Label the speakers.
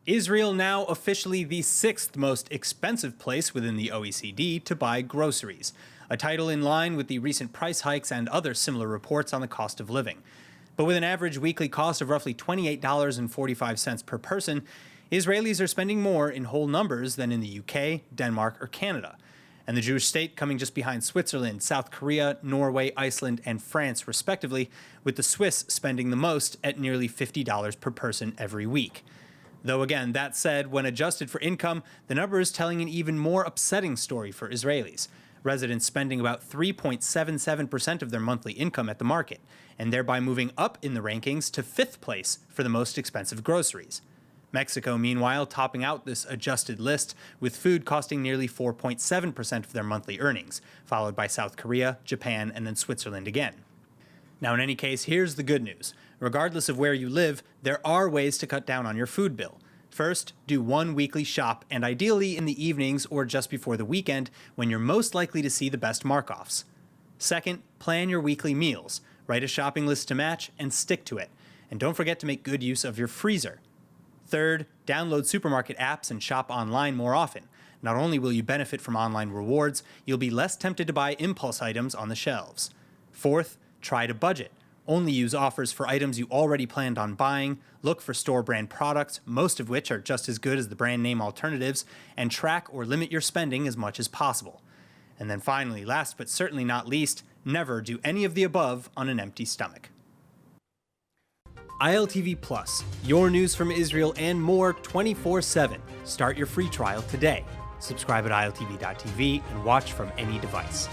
Speaker 1: Israel now officially the sixth most expensive place within the OECD to buy groceries, a title in line with the recent price hikes and other similar reports on the cost of living. But with an average weekly cost of roughly $28.45 per person, Israelis are spending more in whole numbers than in the UK, Denmark, or Canada. And the Jewish state coming just behind Switzerland, South Korea, Norway, Iceland, and France, respectively, with the Swiss spending the most at nearly $50 per person every week. Though again, that said, when adjusted for income, the number is telling an even more upsetting story for Israelis. Residents spending about 3.77% of their monthly income at the market, and thereby moving up in the rankings to fifth place for the most expensive groceries. Mexico, meanwhile, topping out this adjusted list, with food costing nearly 4.7% of their monthly earnings, followed by South Korea, Japan, and then Switzerland again. Now, in any case, here's the good news. Regardless of where you live, there are ways to cut down on your food bill. First, do one weekly shop, and ideally in the evenings or just before the weekend, when you're most likely to see the best mark-offs. Second, plan your weekly meals. Write a shopping list to match and stick to it. And don't forget to make good use of your freezer. Third, download supermarket apps and shop online more often. Not only will you benefit from online rewards, you'll be less tempted to buy impulse items on the shelves. Fourth, try to budget. Only use offers for items you already planned on buying, look for store brand products, most of which are just as good as the brand name alternatives, and track or limit your spending as much as possible. And then finally, last but certainly not least, never do any of the above on an empty stomach. ILTV Plus, your news from Israel and more 24/7. Start your free trial today. Subscribe at iltv.tv and watch from any device.